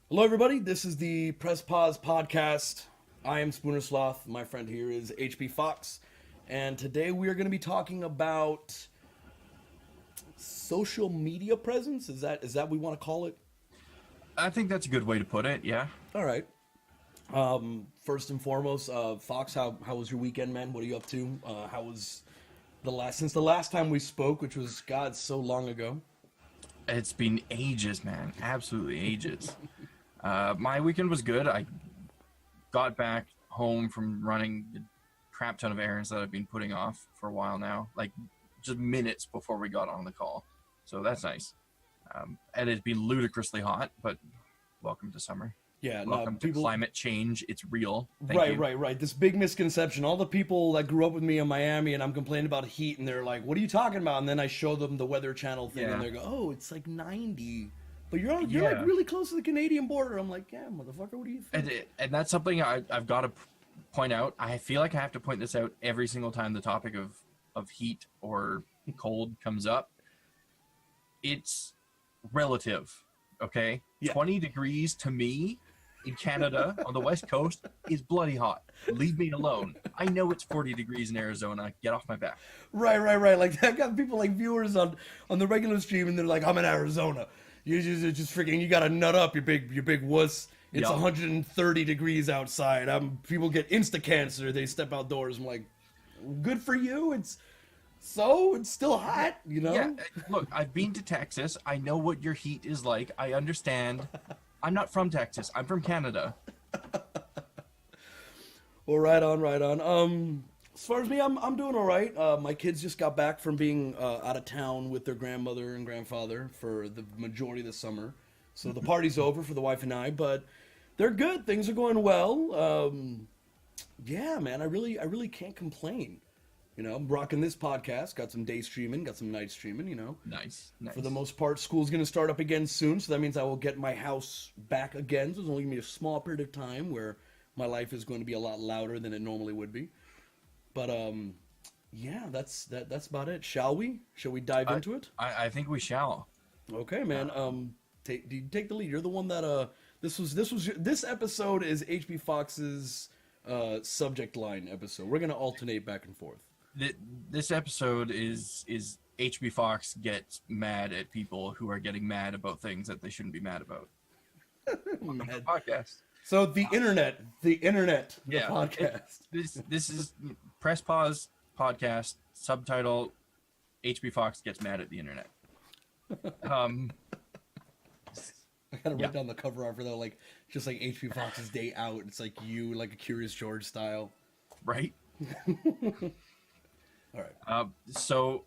Hello, everybody. This is the Paws podcast. I am Spooner Sloth. My friend here is HP Fox, and today we are going to be talking about social media presence. Is that what we want to call it? I think that's a good way to put it. Yeah. All right. First and foremost, Fox, how was your weekend, man? What are you up to? How was the last time we spoke, which was God so long ago? It's been ages, man. Absolutely ages. My weekend was good. I got back home from running a crap ton of errands that I've been putting off for a while now, like just minutes before we got on the call. So that's nice. And it's been ludicrously hot, but welcome to summer. Yeah, no, Welcome to people. climate change. It's real. Thank Right, you. right, right. This big misconception. All the people that grew up with me in Miami and I'm complaining about heat and they're like, "What are you talking about?" And then I show them the Weather Channel thing and Yeah. they go, "Oh, it's like 90." But you're like Yeah. really close to the Canadian border. I'm like, "Yeah, motherfucker, what do you think?" And that's something I've got to point out. I feel like I have to point this out every single time the topic of heat or cold comes up. It's relative, okay? Yeah. 20 degrees to me in Canada on the West Coast is bloody hot. Leave me alone. I know it's 40 degrees in Arizona. Get off my back. Right, right, right. Like I got people like viewers on the regular stream and they're like, "I'm in Arizona. You just freaking you got to nut up, you big wuss. It's Yup. 130 degrees outside. People get insta cancer. They step outdoors." I'm like, "Good for you. It's still hot, you Yeah, know?" look, I've been to Texas. I know what your heat is like. I understand. I'm not from Texas. I'm from Canada. Well, right on, right on. As far as me, I'm doing all right. My kids just got back from being out of town with their grandmother and grandfather for the majority of the summer. So the party's over for the wife and I, but they're good. Things are going well. Yeah, man, I really can't complain. I'm rocking this podcast. Got some day streaming, got some night streaming. Nice, For the nice. most part, school's going to start up again soon, so that means I will get my house back again. So it's only going to be a small period of time where my life is going to be a lot louder than it normally would be. But yeah, that's about it. Shall we? Shall we dive I, into it? I think we shall. Okay, man. Take the lead. You're the one that this episode is HB Fox's subject line episode. We're gonna alternate back and forth. This episode is HB Fox gets mad at people who are getting mad about things that they shouldn't be mad about. Welcome to the Mad. podcast. So the internet, the Yeah, podcast. this is Press Pause podcast subtitle. HB Fox gets mad at the internet. Um, I gotta yeah, write down the cover art for that, like just like HP Fox's Day Out. It's like you, like a Curious George style. right. All right. So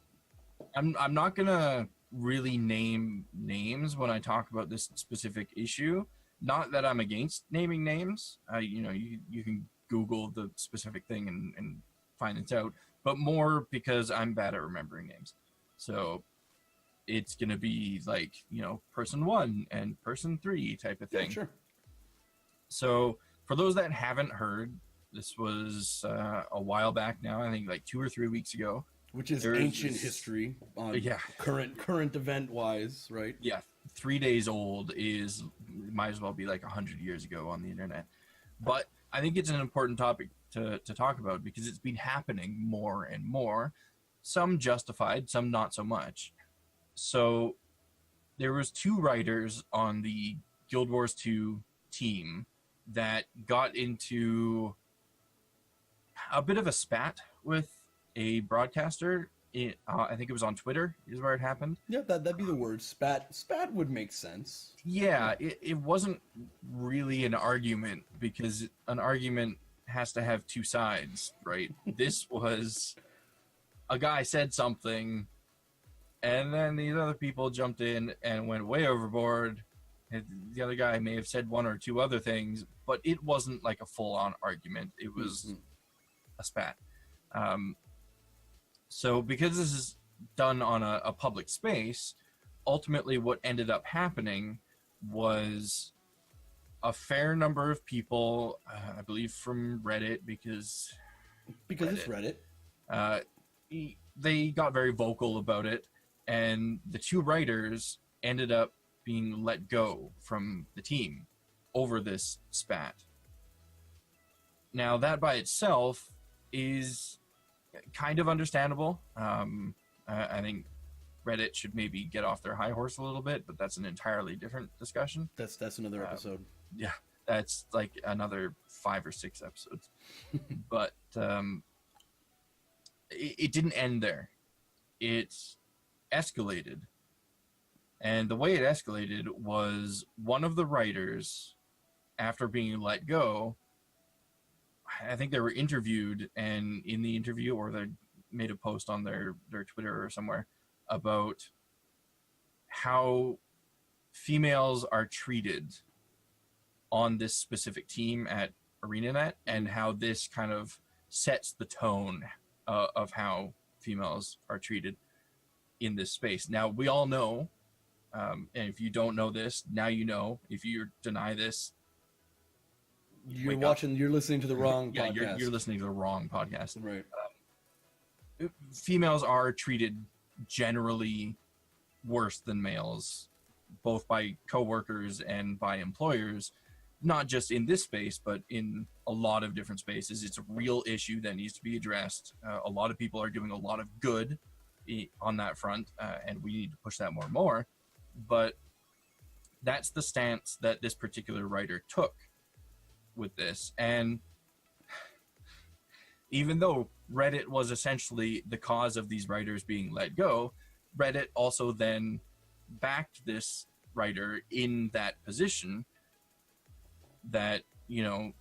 I'm not gonna really name names when I talk about this specific issue. Not that I'm against naming names. You can Google the specific thing and find it out, but more because I'm bad at remembering names. So it's gonna be like person one and person three type of Yeah, thing. sure. So for those that haven't heard, this was a while back now. I think like 2 or 3 weeks ago. Which is There's ancient this- history on Yeah, current event wise, right? yeah. 3 days old is might as well be like 100 years ago on the internet. But I think it's an important topic to talk about because it's been happening more and more. Some justified, some not so much. So there was two writers on the Guild Wars 2 team that got into a bit of a spat with a broadcaster. I think it was on Twitter is where it happened. Yeah, that'd be the word. Spat would make sense. Yeah, it wasn't really an argument because an argument has to have two sides, right? This was a guy said something, and then these other people jumped in and went way overboard. And the other guy may have said one or two other things, but it wasn't like a full-on argument. It was a spat. So because this is done on a public space, ultimately what ended up happening was a fair number of people, I believe from Reddit, because It's Reddit. uh, they got very vocal about it, and the two writers ended up being let go from the team. over this spat. Now, that by itself is kind of understandable. I think Reddit should maybe get off their high horse a little bit, but that's an entirely different discussion. That's another episode. Yeah, that's like another 5 or 6 episodes. But it didn't end there. It escalated. And the way it escalated was one of the writers, after being let go, I think they were interviewed, and in the interview, or they made a post on their Twitter or somewhere about how females are treated on this specific team at ArenaNet, and how this kind of sets the tone of how females are treated in this space. Now, we all know, and if you don't know this, now you know. If you deny this, you're listening to the wrong podcast. Yeah, you're listening to the wrong podcast. Right. Females are treated generally worse than males, both by coworkers and by employers, not just in this space, but in a lot of different spaces. It's a real issue that needs to be addressed. A lot of people are doing a lot of good on that front, and we need to push that more and more. But that's the stance that this particular writer took with this. And even though Reddit was essentially the cause of these writers being let go, Reddit also then backed this writer in that position that, you know,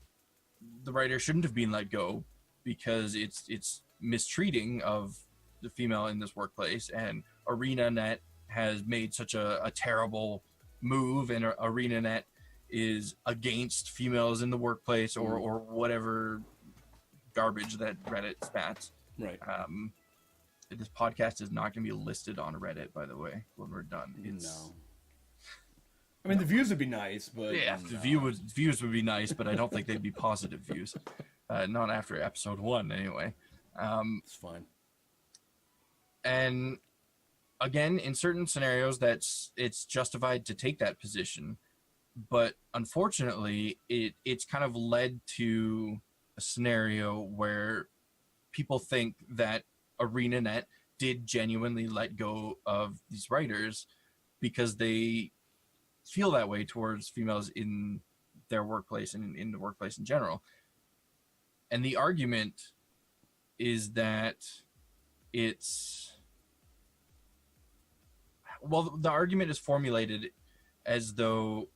the writer shouldn't have been let go because it's mistreating of the female in this workplace, and ArenaNet has made such a terrible move, and ArenaNet is against females in the workplace, or whatever garbage that Reddit spats. Right. This podcast is not going to be listed on Reddit, by the way, when we're done. No. I mean, the views would be nice, but... Yeah, the views would be nice, but I don't think they'd be positive views. Not after episode 1, anyway. It's fine. And again, in certain scenarios, it's justified to take that position. But unfortunately, it's kind of led to a scenario where people think that ArenaNet did genuinely let go of these writers because they feel that way towards females in their workplace and in the workplace in general. And the argument is that the argument is formulated as though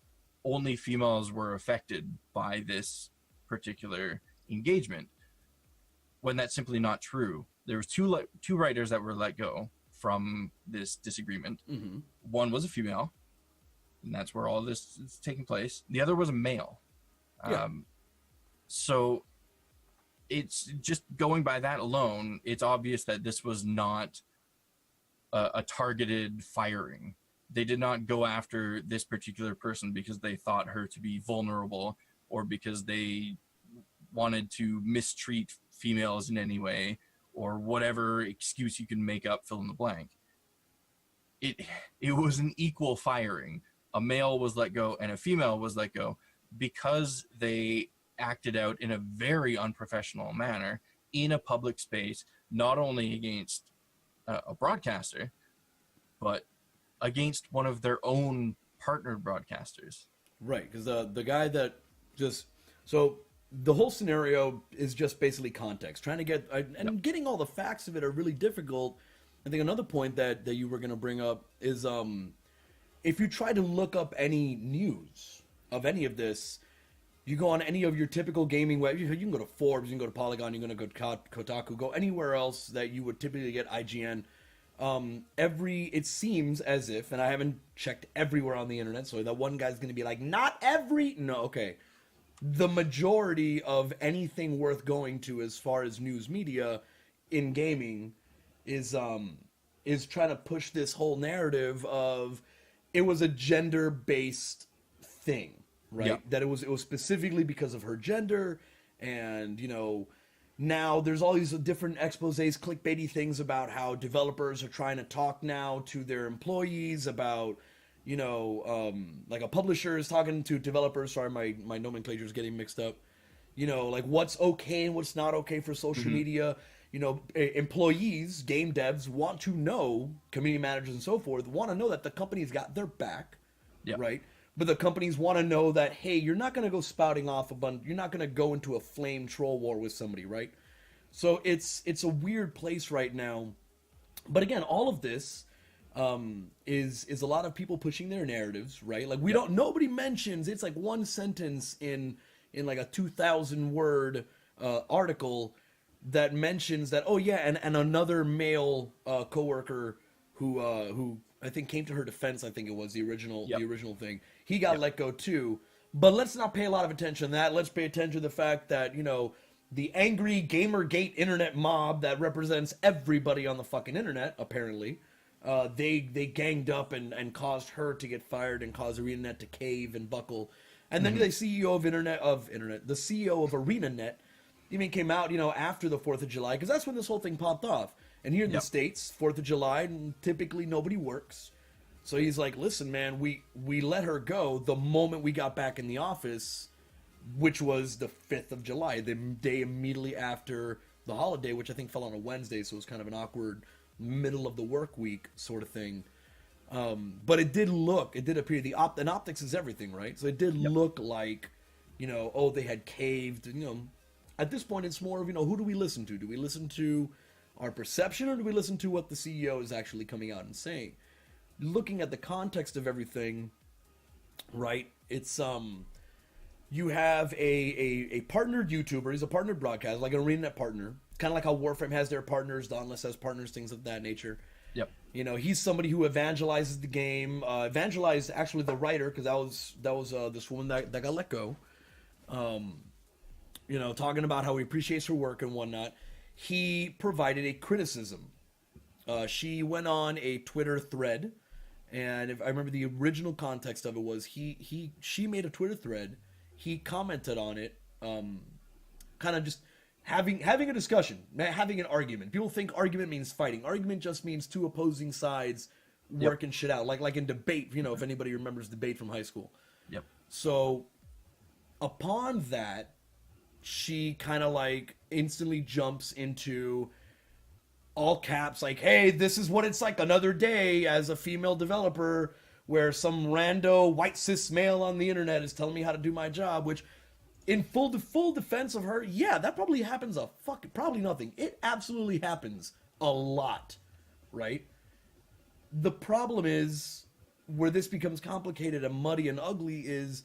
only females were affected by this particular engagement, when that's simply not true. There was two writers that were let go from this disagreement. Mm-hmm. One was a female, and that's where all this is taking place. The other was a male. Yeah. So it's just going by that alone, it's obvious that this was not a targeted firing. They did not go after this particular person because they thought her to be vulnerable, or because they wanted to mistreat females in any way, or whatever excuse you can make up, fill in the blank. It was an equal firing. A male was let go and a female was let go because they acted out in a very unprofessional manner in a public space, not only against a broadcaster, but against one of their own partner broadcasters. Right, because the guy that just... So the whole scenario is just basically context. Trying to get... And getting all the facts of it are really difficult. I think another point that you were going to bring up is if you try to look up any news of any of this, you go on any of your typical gaming web... You can go to Forbes, you can go to Polygon, you can go to Kotaku, go anywhere else that you would typically get IGN... it seems as if, and I haven't checked everywhere on the internet, so that one guy's going to be like, not every... No, okay. The majority of anything worth going to as far as news media in gaming is trying to push this whole narrative of it was a gender-based thing, right? Yeah. That it was specifically because of her gender, and, you know... Now, there's all these different exposés, clickbaity things about how developers are trying to talk now to their employees about, like a publisher is talking to developers. Sorry, my nomenclature is getting mixed up. Like what's okay and what's not okay for social Mm-hmm. media. Employees, game devs want to know, community managers and so forth, want to know that the company's got their back, Yeah. right? But the companies want to know that, hey, you're not going to go spouting off a bunch, you're not going to go into a flame troll war with somebody, right? So it's a weird place right now. But again, all of this is a lot of people pushing their narratives, right? Like we Yeah. don't nobody mentions it's like one sentence in like a 2,000 word article that mentions that oh yeah, and another male coworker who I think came to her defense. I think it was Yep. the original thing. He got Yep. let go too. But let's not pay a lot of attention to that. Let's pay attention to the fact that the angry Gamergate internet mob that represents everybody on the fucking internet apparently. They ganged up and caused her to get fired and caused ArenaNet to cave and buckle. And then Mm-hmm. the CEO the CEO of ArenaNet even came out, after the 4th of July, because that's when this whole thing popped off. And here in the Yep. States, 4th of July, typically nobody works. So he's like, listen, man, we let her go the moment we got back in the office, which was the 5th of July, the day immediately after the holiday, which I think fell on a Wednesday, so it was kind of an awkward middle of the work week sort of thing. But it did appear, and optics is everything, right? So it did Yep. look like, oh, they had caved. At this point, it's more of, who do we listen to? Do we listen to our perception, or do we listen to what the CEO is actually coming out and saying? Looking at the context of everything, right? It's you have a partnered YouTuber. He's a partnered broadcaster, like an ArenaNet partner. Kind of like how Warframe has their partners, Dauntless has partners, things of that nature. Yep. He's somebody who evangelizes the game. Evangelized actually the writer, because that was this woman that got let go. Talking about how he appreciates her work and whatnot. He provided a criticism. She went on a Twitter thread, and if I remember the original context of it was she made a Twitter thread. He commented on it, kind of just having a discussion, having an argument. People think argument means fighting. Argument just means two opposing sides working shit out, like in debate. If anybody remembers debate from high school. Yep. So upon that, she kind of like instantly jumps into all caps, like, hey, this is what it's like another day as a female developer where some rando white cis male on the internet is telling me how to do my job, which in full defense of her, yeah, that probably happens probably nothing. It absolutely happens a lot, right? The problem is where this becomes complicated and muddy and ugly is,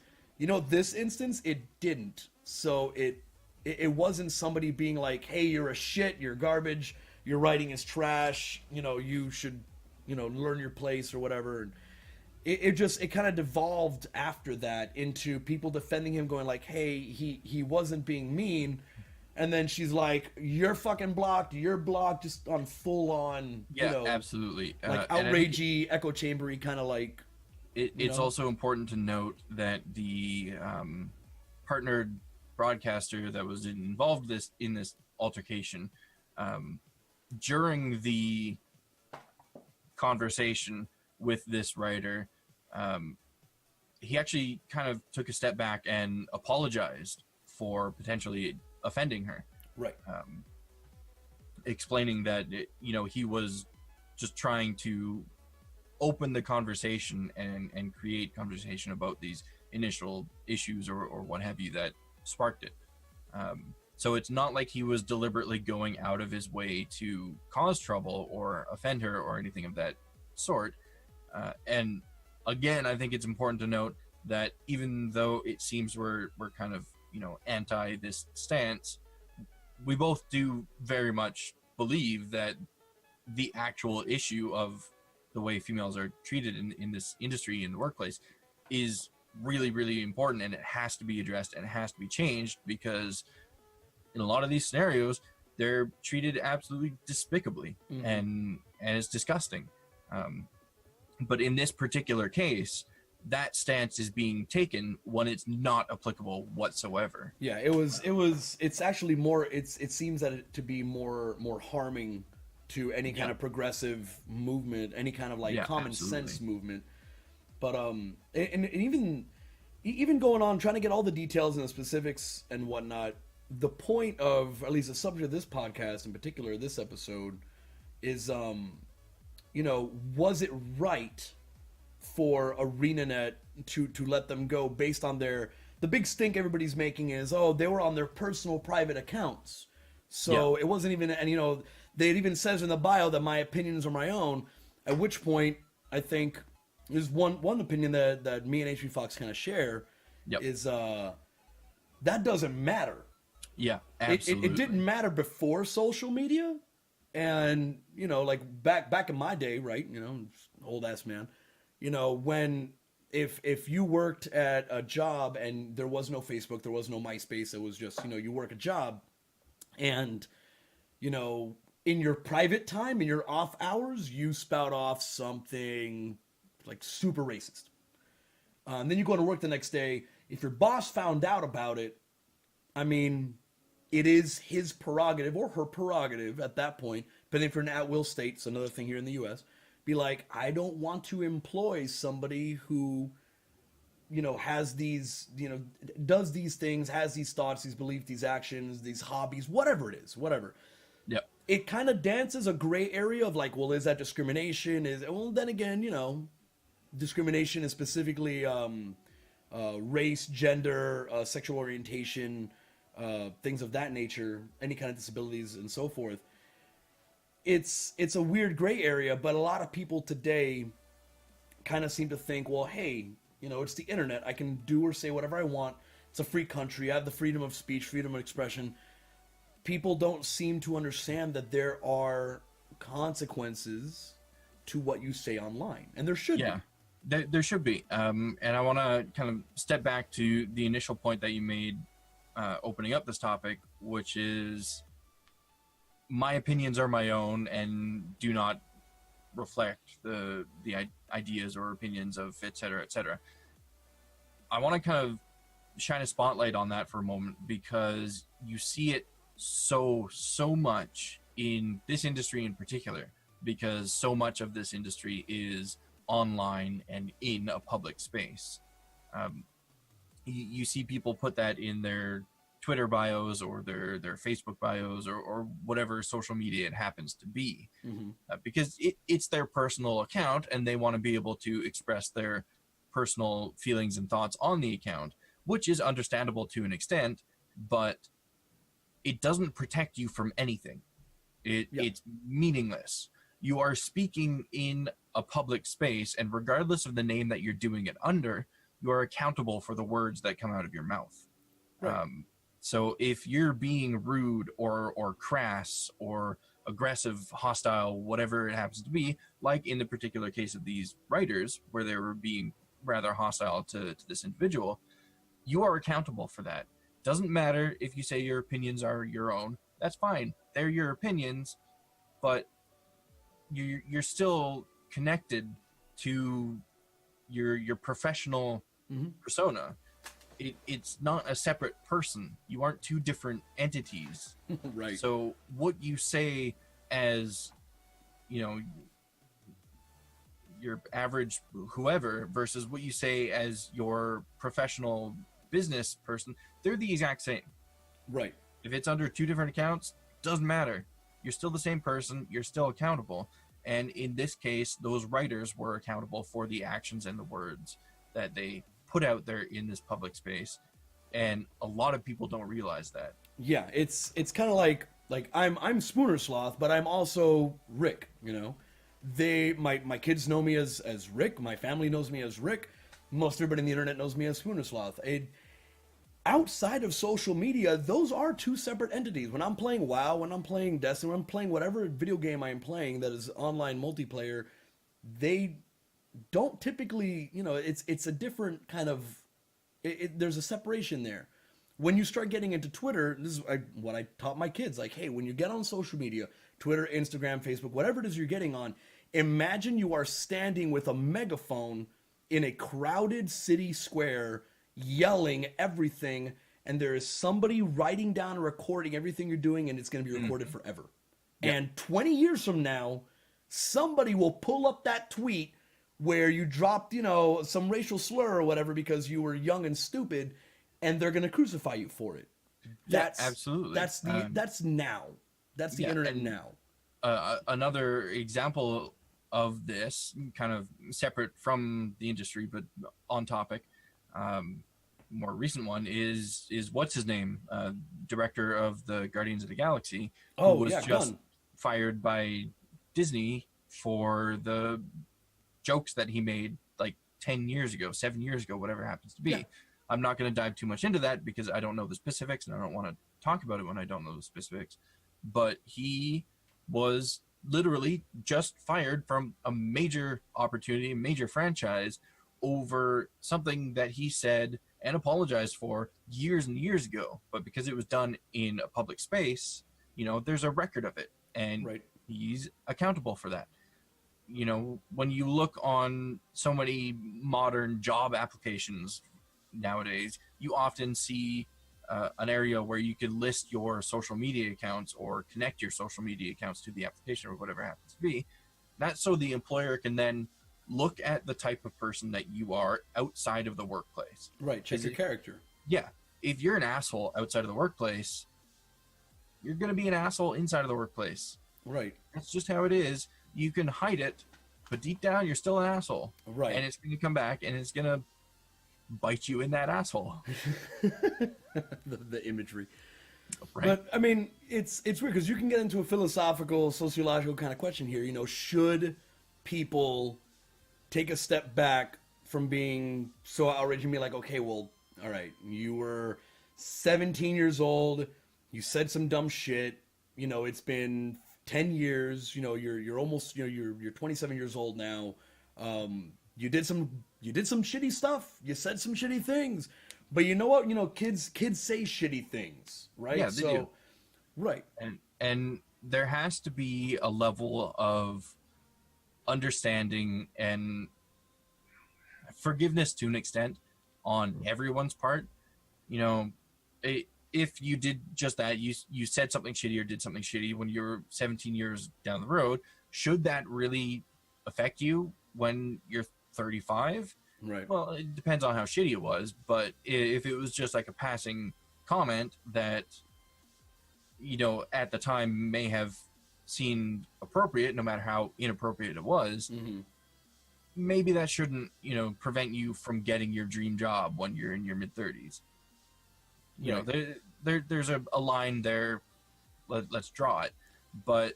this instance, it didn't. So it wasn't somebody being like, hey, you're a shit, you're garbage, your writing is trash, you should, learn your place or whatever. And it kind of devolved after that into people defending him, going like, hey, he wasn't being mean. And then she's like, you're fucking blocked, you're blocked, just on full on, Yeah, absolutely. like And I think outragey, echo chambery kind of like. it's also important to note that the partnered broadcaster that was involved in this altercation, during the conversation with this writer, he actually kind of took a step back and apologized for potentially offending her, Right. explaining that he was just trying to open the conversation and create conversation about these initial issues or what have you that sparked it. So it's not like he was deliberately going out of his way to cause trouble or offend her or anything of that sort. And again, I think it's important to note that even though it seems we're kind of anti this stance, we both do very much believe that the actual issue of the way females are treated in this industry, in the workplace, is really, really important, and it has to be addressed and it has to be changed, because in a lot of these scenarios they're treated absolutely despicably. Mhm. and it's disgusting. But in this particular case, that stance is being taken when it's not applicable whatsoever. Yeah, it's actually more, it seems that it to be more harming to any kind Yeah. of progressive movement, any kind of like Yeah, common absolutely. sense movement. But and even going on trying to get all the details and the specifics and whatnot. The point of, at least the subject of this podcast in particular, this episode, is was it right for ArenaNet to let them go based on the big stink everybody's making is, oh, they were on their personal private accounts. So it wasn't even, and it even says in the bio that my opinions are my own, at which point I think there's one opinion that me and HB Fox kind of share is that doesn't matter. Yeah, absolutely. It didn't matter before social media, and like back in my day, right? Old ass man. When if you worked at a job and there was no Facebook, there was no MySpace, it was just you work a job, and in your private time, in your off hours, you spout off something like super racist. And then you go to work the next day. If your boss found out about it, I mean, it is his prerogative or her prerogative at that point, depending if you're in at-will state, it's another thing here in the U.S., be like, I don't want to employ somebody who, has these, does these things, has these thoughts, these beliefs, these actions, these hobbies, whatever it is, whatever. Yep. It kind of dances a gray area of like, well, is that discrimination? Well, then again, discrimination is specifically race, gender, sexual orientation, things of that nature, any kind of disabilities and so forth. It's a weird gray area, but a lot of people today kind of seem to think, well, hey, it's the internet. I can do or say whatever I want. It's a free country. I have the freedom of speech, freedom of expression. People don't seem to understand that there are consequences to what you say online, and there should be. There should be. And I want to kind of step back to the initial point that you made opening up this topic, which is my opinions are my own and do not reflect the ideas or opinions of et cetera, et cetera. I want to kind of shine a spotlight on that for a moment, because you see it so much in this industry in particular, because so much of this industry is online and in a public space. You see people put that in their Twitter bios or their Facebook bios or whatever social media it happens to be, because it's their personal account and they want to be able to express their personal feelings and thoughts on the account, which is understandable to an extent, but it doesn't protect you from anything. It's meaningless. You are speaking in a public space, and regardless of the name that you're doing it under, you are accountable for the words that come out of your mouth. Right. So if you're being rude or crass or aggressive, hostile, whatever it happens to be, like in the particular case of these writers, where they were being rather hostile to this individual, you are accountable for that. Doesn't matter if you say your opinions are your own. That's fine. They're your opinions, but you're still connected to your professional persona. It's not a separate person. You aren't two different entities. Right. So what you say as, your average whoever versus what you say as your professional business person, they're the exact same. Right. If it's under two different accounts, doesn't matter. You're still the same person. You're still accountable. And in this case, those writers were accountable for the actions and the words that they put out there in this public space. And a lot of people don't realize that. Yeah, it's kind of like I'm Spooner Sloth, but I'm also Rick, my kids know me as Rick, my family knows me as Rick, most everybody on the internet knows me as Spooner Sloth. Outside of social media, those are two separate entities. When I'm playing WoW, when I'm playing Destiny, when I'm playing whatever video game I am playing that is online multiplayer, they don't typically, it's a different kind of, there's a separation there. When you start getting into Twitter, this is what I taught my kids, like, hey, when you get on social media, Twitter, Instagram, Facebook, whatever it is you're getting on, imagine you are standing with a megaphone in a crowded city square, yelling everything, and there is somebody writing down and recording everything you're doing, and it's going to be recorded forever. Yep. And 20 years from now, somebody will pull up that tweet, where you dropped, some racial slur or whatever because you were young and stupid, and they're gonna crucify you for it. Yeah, That's absolutely. that's now. That's the Yeah, internet and now. another example of this, kind of separate from the industry but on topic, um, more recent one is what's his name, director of the Guardians of the Galaxy, who Oh was yeah, just Gun. fired by Disney for the jokes that he made like 10 years ago, 7 years ago, whatever it happens to be. Yeah. I'm not going to dive too much into that because I don't know the specifics and I don't want to talk about it when I don't know the specifics. But he was literally just fired from a major opportunity, a major franchise, over something that he said and apologized for years and years ago. But because it was done in a public space, there's a record of it, and Right. he's accountable for that. When you look on so many modern job applications nowadays, you often see an area where you can list your social media accounts or connect your social media accounts to the application or whatever it happens to be. That's so the employer can then look at the type of person that you are outside of the workplace. Right. Check your character. Yeah. If you're an asshole outside of the workplace, you're going to be an asshole inside of the workplace. Right. That's just how it is. You can hide it, but deep down, you're still an asshole. Right. And it's going to come back and it's going to bite you in that asshole. the imagery. Right. But I mean, it's weird because you can get into a philosophical, sociological kind of question here. Should people take a step back from being so outraged and be like, okay, well, all right, you were 17 years old, you said some dumb shit. It's been 10 years. You're almost you're 27 years old now. You did some shitty stuff. You said some shitty things. But you know what? Kids say shitty things, right? Yeah, they do. Right. And there has to be a level of understanding and forgiveness to an extent on everyone's part. If you did just that, you said something shitty or did something shitty when you're 17 years down the road, should that really affect you when you're 35? Right. Well, it depends on how shitty it was, but if it was just like a passing comment that, at the time may have seemed appropriate, no matter how inappropriate it was, Mm-hmm. maybe that shouldn't, prevent you from getting your dream job when you're in your mid-30s. There's a line there. Let's draw it. But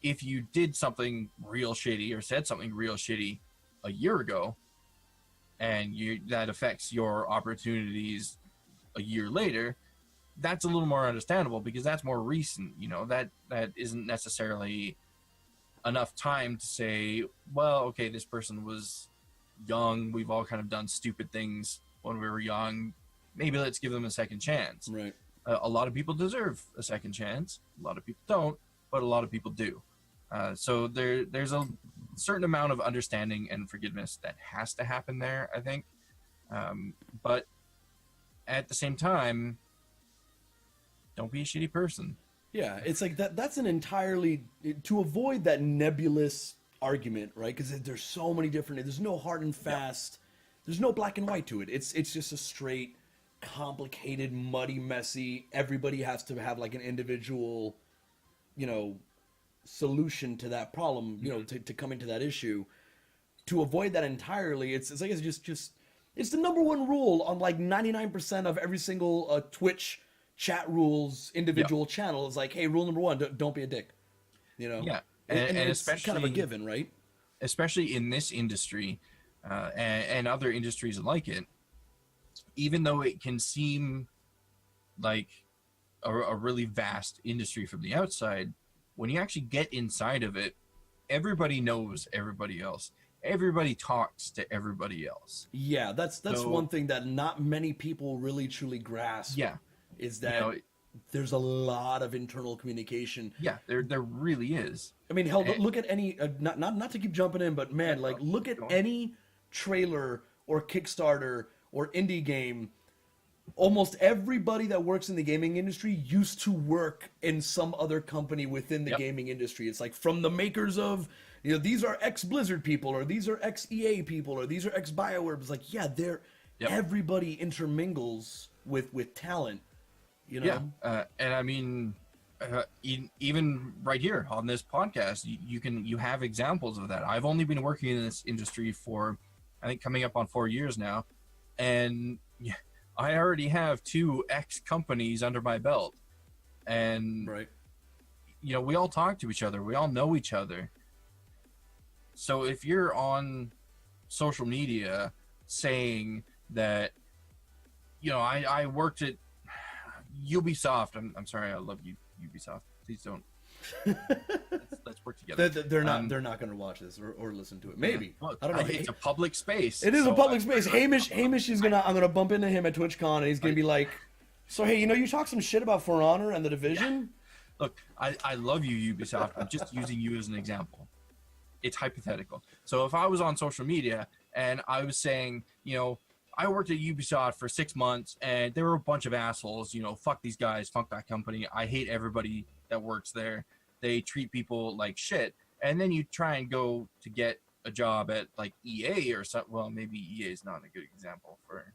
if you did something real shitty or said something real shitty a year ago, and that affects your opportunities a year later, that's a little more understandable because that's more recent. That isn't necessarily enough time to say, well, okay, this person was young. We've all kind of done stupid things when we were young. Maybe let's give them a second chance. Right. A lot of people deserve a second chance. A lot of people don't, but a lot of people do. So there's a certain amount of understanding and forgiveness that has to happen there, I think. But at the same time, don't be a shitty person. Yeah, it's like that's an entirely, to avoid that nebulous argument, right? Because there's so many different, there's no hard and fast, there's no black and white to it. It's just a straight, complicated, muddy, messy, everybody has to have like an individual, solution to that problem, to come into that issue. To avoid that entirely, it's like it's just it's the number one rule on like 99% of every single Twitch chat rules individual channel is like, hey, rule number one, don't be a dick. Yeah, and it's especially kind of a given, right? Especially in this industry and other industries like it, even though it can seem like a really vast industry from the outside, when you actually get inside of it, everybody knows everybody else. Everybody talks to everybody else. Yeah, that's one thing that not many people really truly grasp. Yeah, is that there's a lot of internal communication. Yeah, there really is. I mean, hell, look at any not to keep jumping in, but man, like look at any trailer or Kickstarter or indie game. almost everybody that works in the gaming industry used to work in some other company within the Yep. gaming industry. It's like from the makers of, these are ex Blizzard people, or these are ex EA people, or these are ex BioWare. It's like, yeah, Yep. everybody intermingles with talent, you Yeah. know. And I mean, even right here on this podcast, you have examples of that. I've only been working in this industry for, I think, coming up on 4 years now, and yeah, I already have 2 ex companies under my belt, and Right. we all talk to each other, we all know each other. So if you're on social media saying that, I worked at Ubisoft. I'm sorry, I love you, Ubisoft. Please don't. Let's work together. They're not going to watch this or listen to it. Maybe. Look, I don't know. it's a public space. It is a so public space. Hamish is I'm gonna bump into him at TwitchCon, and he's gonna be like, "So hey, you talk some shit about For Honor and the Division." Look, I love you, Ubisoft. I'm just using you as an example. It's hypothetical. So if I was on social media and I was saying, I worked at Ubisoft for 6 months and they were a bunch of assholes, fuck these guys, fuck that company. I hate everybody that works there. They treat people like shit. And then you try and go to get a job at like EA or something. Well, maybe EA is not a good example for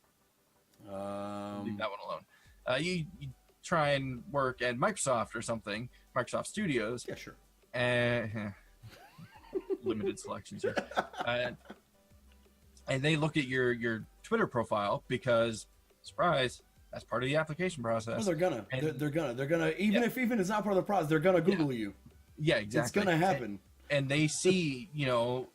leave that one alone. You try and work at Microsoft or something, Microsoft Studios. Yeah, sure. And limited selections here. And they look at your Twitter profile because, surprise, that's part of the application process. Well, they're gonna even if it's not part of the process, they're gonna Google you. Yeah, exactly. It's gonna happen. And they see,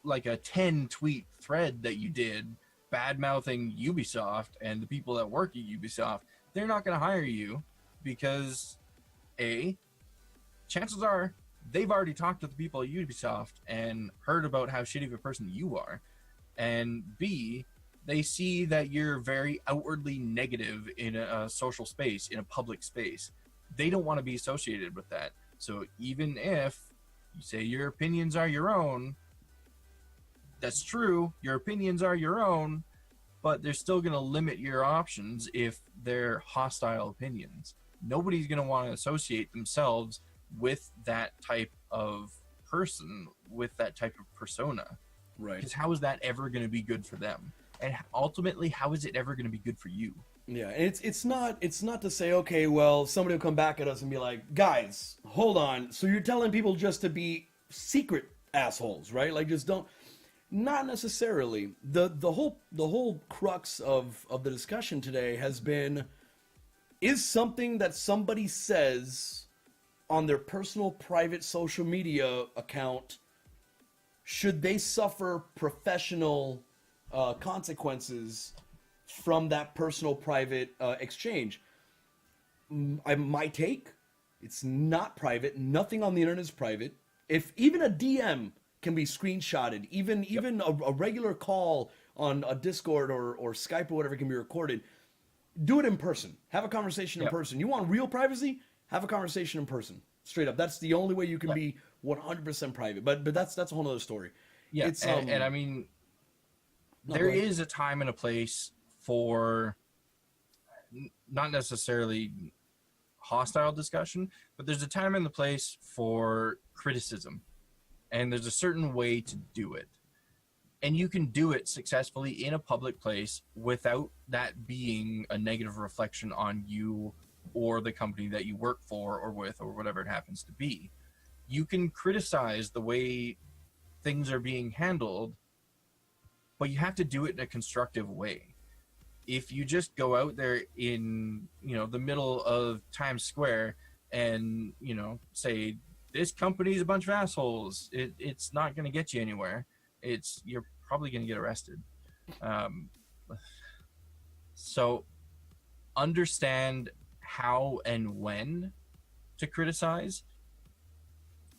like a 10 tweet thread that you did bad mouthing Ubisoft and the people that work at Ubisoft. They're not going to hire you because chances are they've already talked to the people at Ubisoft and heard about how shitty of a person you are. And B, they see that you're very outwardly negative in a social space, in a public space. They don't want to be associated with that. So even if you say your opinions are your own, that's true, your opinions are your own, but they're still going to limit your options if they're hostile opinions. Nobody's going to want to associate themselves with that type of person, with that type of persona. Right. Because how is that ever going to be good for them? And ultimately, how is it ever going to be good for you? Yeah, and it's not to say, okay, well, somebody will come back at us and be like, guys, hold on. So you're telling people just to be secret assholes, right? Like, just don't. Not necessarily. The whole crux of the discussion today has been, is something that somebody says on their personal private social media account, should they suffer professional consequences from that personal private exchange? My take, it's not private. Nothing on the internet is private. If even a DM can be screenshotted, even a regular call on a Discord or Skype or whatever can be recorded, do it in person. Have a conversation in person. You want real privacy? Have a conversation in person. Straight up. That's the only way you can be 100% private. But that's a whole other story. Yeah, It's, and I mean, there is a time and a place for not necessarily hostile discussion, but there's a time and a place for criticism. And there's a certain way to do it. And you can do it successfully in a public place without that being a negative reflection on you or the company that you work for or with or whatever it happens to be. You can criticize the way things are being handled, but you have to do it in a constructive way. If you just go out there in, the middle of Times Square and, say, this company's a bunch of assholes, it's not going to get you anywhere. You're probably going to get arrested. So understand how and when to criticize,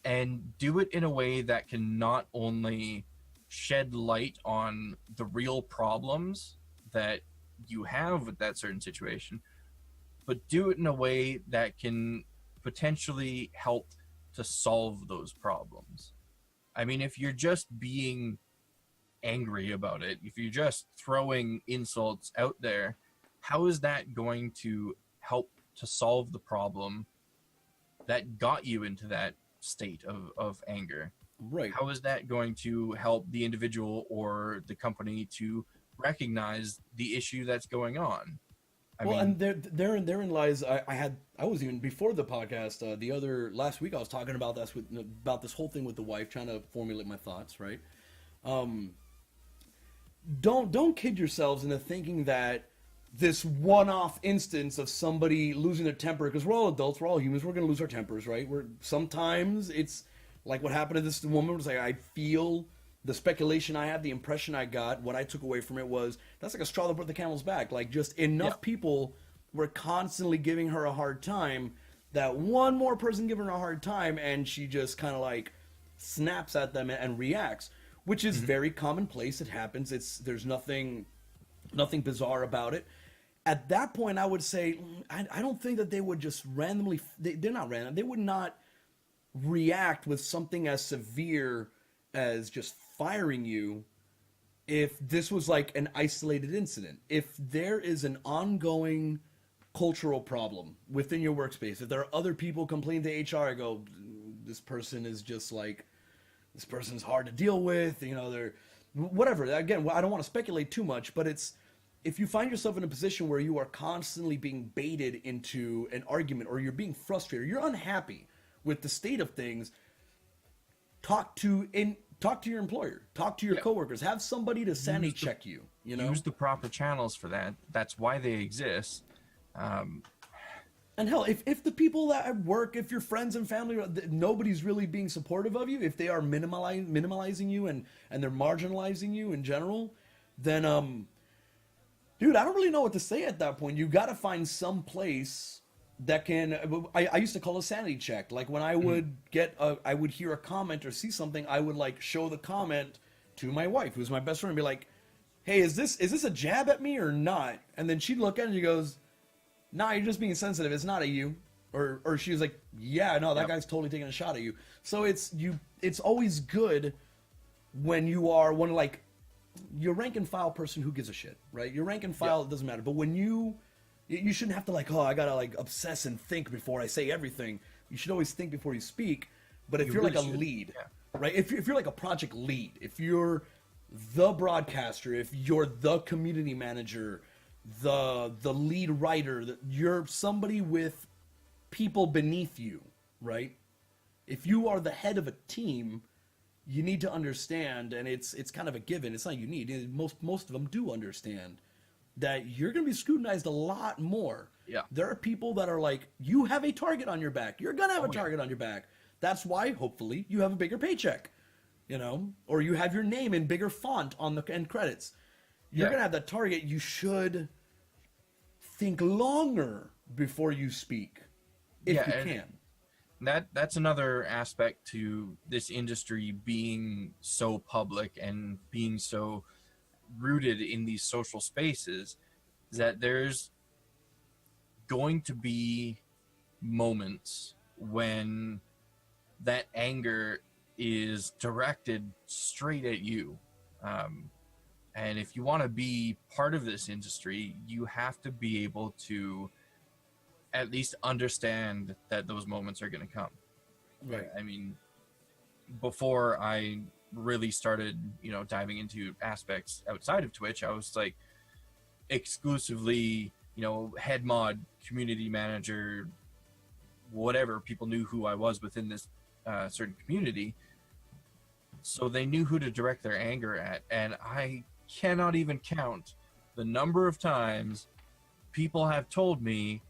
and do it in a way that can not only shed light on the real problems that you have with that certain situation, but do it in a way that can potentially help to solve those problems. I mean, if you're just being angry about it, if you're just throwing insults out there, how is that going to help to solve the problem that got you into that state of anger? Right. How is that going to help the individual or the company to recognize the issue that's going on? I Well, mean, and therein lies. I was even before the podcast. The other last week, I was talking about about this whole thing with the wife, trying to formulate my thoughts. Right. Um, don't kid yourselves into thinking that this one-off instance of somebody losing their temper, because we're all adults, we're all humans, we're going to lose our tempers, right? We're sometimes it's like what happened to this woman was like, I feel the speculation I had, the impression I got, what I took away from it was that's like a straw that brought the camel's back. Like just yeah. enough people were constantly giving her a hard time that one more person giving her a hard time and she just kind of like snaps at them and reacts, which is very commonplace. It happens. There's nothing bizarre about it. At that point, I would say I don't think that they would just randomly. They're not random. They would not react with something as severe as just firing you if this was like an isolated incident. If there is an ongoing cultural problem within your workspace, if there are other people complaining to HR, I go, this person is just like, this person's hard to deal with. You know, they're whatever. Again, I don't want to speculate too much, but it's if you find yourself in a position where you are constantly being baited into an argument or you're being frustrated, you're unhappy with the state of things, talk to your employer, talk to your Yeah. coworkers, have somebody to sanity check you, you know? Use the proper channels for that. That's why they exist. Um, And hell, if the people that at work, if your friends and family, nobody's really being supportive of you, if they are minimalizing you and they're marginalizing you in general, then dude, I don't really know what to say at that point. You got to find some place that can. I used to call a sanity check. Like when I would I would hear a comment or see something, I would like show the comment to my wife, who's my best friend, and be like, "Hey, is this a jab at me or not?" And then she'd look at it and she goes, "Nah, you're just being sensitive. It's not at you." Or she was like, "Yeah, no, that Yep. guy's totally taking a shot at you." So it's always good when you are one of like your rank and file person who gives a shit, right? Your rank and file, it doesn't matter. But when you shouldn't have to like, oh, I gotta like obsess and think before I say everything. You should always think before you speak. But if You you're really like a should. lead, Yeah. right? If you're like a project lead, if you're the broadcaster, if you're the community manager, the lead writer, that you're somebody with people beneath you, right? If you are the head of a team, you need to understand, and it's kind of a given. It's not you need. Most of them do understand that you're going to be scrutinized a lot more. Yeah. There are people that are like, you have a target on your back. You're going to have Oh, a yeah. target on your back. That's why, hopefully, you have a bigger paycheck, you know, or you have your name in bigger font on the end credits. You're Yeah. going to have that target. You should think longer before you speak, if Yeah, you and can. that's another aspect to this industry being so public and being so rooted in these social spaces, is that there's going to be moments when that anger is directed straight at you. Um, and if you want to be part of this industry, you have to be able to at least understand that those moments are going to come. Right. I mean, before I really started, diving into aspects outside of Twitch, I was like exclusively, head mod, community manager, whatever. People knew who I was within this certain community, so they knew who to direct their anger at. And I cannot even count the number of times people have told me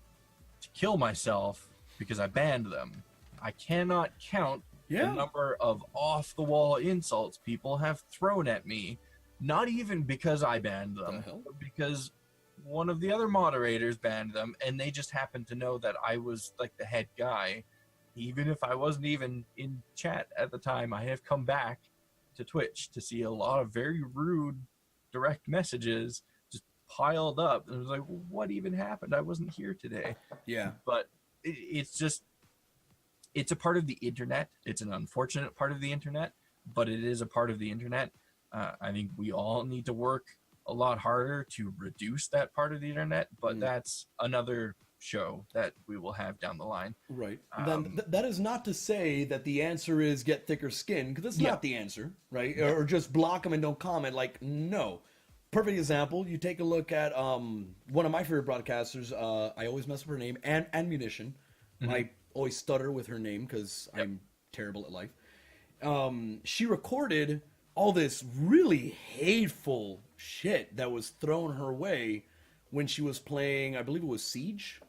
to kill myself because I banned them. I cannot count the number of off-the-wall insults people have thrown at me, not even because I banned them, but because one of the other moderators banned them, and they just happened to know that I was like the head guy. Even if I wasn't even in chat at the time, I have come back to Twitch to see a lot of very rude direct messages just piled up. And I was like, what even happened? I wasn't here today. Yeah. But it's just, it's a part of the internet. It's an unfortunate part of the internet, but it is a part of the internet. I think we all need to work a lot harder to reduce that part of the internet, but that's another show that we will have down the line. Right. Then that is not to say that the answer is get thicker skin, because that's Yeah. not the answer, right? Yeah. Or just block them and don't comment. Like, no. Perfect example. You take a look at one of my favorite broadcasters. I always mess up her name. Ammunition. I always stutter with her name because I'm terrible at life. She recorded all this really hateful shit that was thrown her way when she was playing. I believe it was Siege.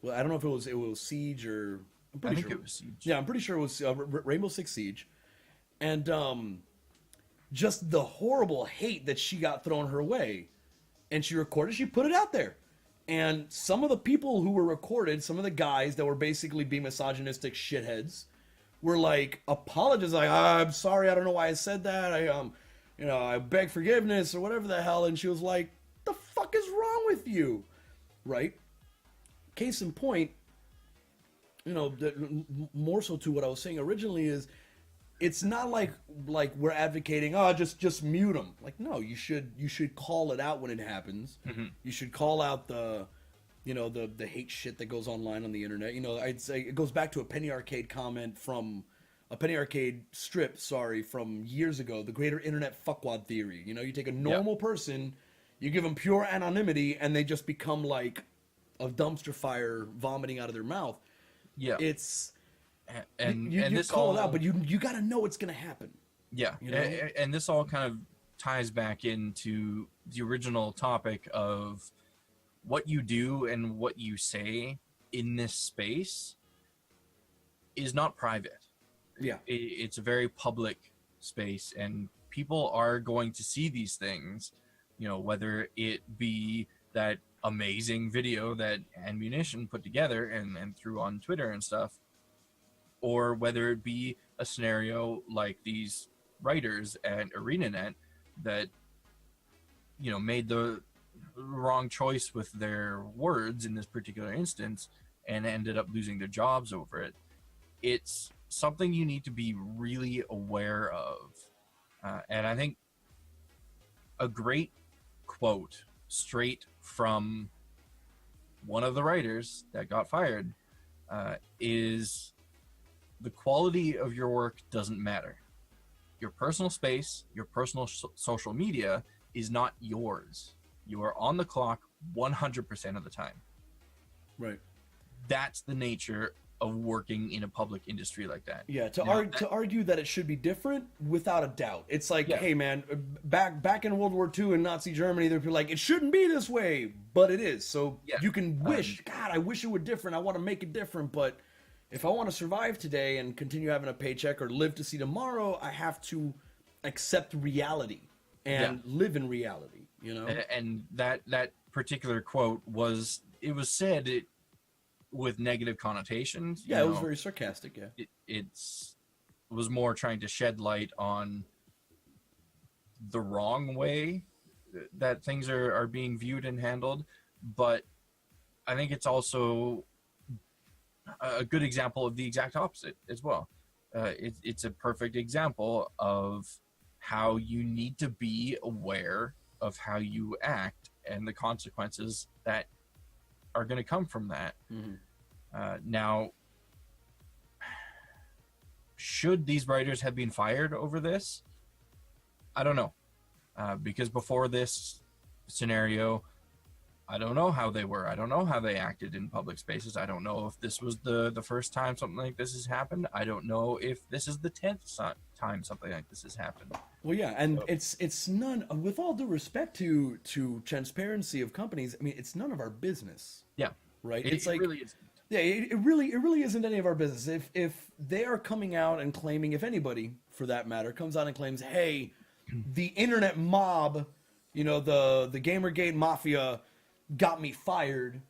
Well, I don't know if it was Siege or I'm pretty I think sure it was Siege. Yeah, I'm pretty sure it was Rainbow Six Siege, and just the horrible hate that she got thrown her way, and she recorded. She put it out there, and some of the people who were recorded, some of the guys that were basically being misogynistic shitheads, were like apologizing, like, I'm sorry, I don't know why I said that. I beg forgiveness or whatever the hell, and she was like, the fuck is wrong with you, right? Case in point, more so to what I was saying originally is, it's not like we're advocating, just mute them. Like, no, you should call it out when it happens. You should call out the hate shit that goes online on the internet. I'd say it goes back to a Penny Arcade comment from a Penny Arcade strip, from years ago, the greater internet fuckwad theory. You take a normal person, you give them pure anonymity, and they just become like a dumpster fire vomiting out of their mouth. Yeah. It's and you this call all, it out, but you got to know it's going to happen. Yeah. And this all kind of ties back into the original topic of what you do and what you say in this space is not private. Yeah. It's a very public space, and people are going to see these things, whether it be that amazing video that Ammunition put together and threw on Twitter and stuff, or whether it be a scenario like these writers at ArenaNet that made the wrong choice with their words in this particular instance and ended up losing their jobs over it. It's something you need to be really aware of, and I think a great quote straight from one of the writers that got fired is, the quality of your work doesn't matter. Your personal space, your personal social media is not yours. You are on the clock 100% of the time. Right. That's the nature of working in a public industry like that. Yeah, to argue that it should be different, without a doubt. It's like, hey man, back in World War II in Nazi Germany, they'd be like, it shouldn't be this way, but it is. So you can wish, God, I wish it were different. I want to make it different, but if I want to survive today and continue having a paycheck or live to see tomorrow, I have to accept reality and live in reality. And that particular quote was said with negative connotations. Yeah, it was very sarcastic. Yeah, it was more trying to shed light on the wrong way that things are being viewed and handled, but I think it's also a good example of the exact opposite as well. It's a perfect example of how you need to be aware of how you act and the consequences that are going to come from that. Now, should these writers have been fired over this? I don't know, because before this scenario, I don't know how they were. I don't know how they acted in public spaces. I don't know if this was the first time something like this has happened. I don't know if this is the 10th time something like this has happened. Well, yeah, and so, it's none, with all due respect to transparency of companies, I mean, it's none of our business. Yeah. Right? It really isn't. Yeah, it really isn't any of our business. If they are coming out and claiming, if anybody, for that matter, comes out and claims, hey, the internet mob, the Gamergate mafia got me fired,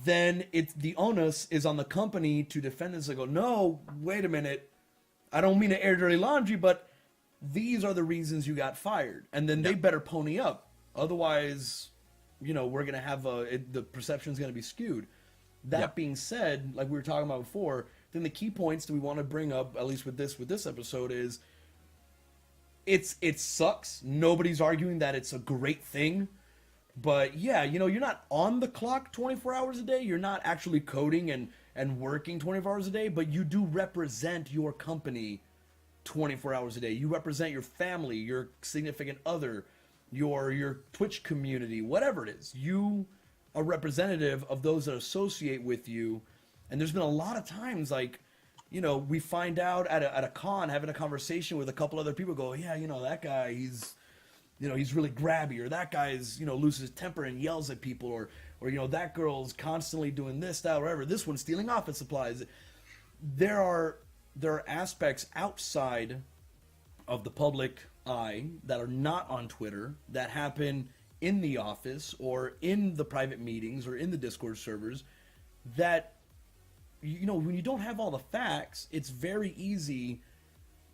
then the onus is on the company to defend this and go, no, wait a minute, I don't mean to air dirty laundry, but these are the reasons you got fired, and then they better pony up, otherwise, we're gonna have the perception's gonna be skewed. That being said, like we were talking about before, then the key points that we want to bring up, at least with this episode, is it sucks. Nobody's arguing that it's a great thing. But yeah, you know, you're not on the clock 24 hours a day. You're not actually coding and working 24 hours a day, but you do represent your company 24 hours a day. You represent your family, your significant other, your Twitch community, whatever it is. You are representative of those that associate with you. And there's been a lot of times, like, you know, we find out at a con, having a conversation with a couple other people, go, yeah, you know, that guy, he's really grabby, or that guy's, you know, loses his temper and yells at people, or you know, that girl's constantly doing this, that, or whatever. This one's stealing office supplies. There are aspects outside of the public eye that are not on Twitter that happen in the office or in the private meetings or in the Discord servers that, you know, when you don't have all the facts, it's very easy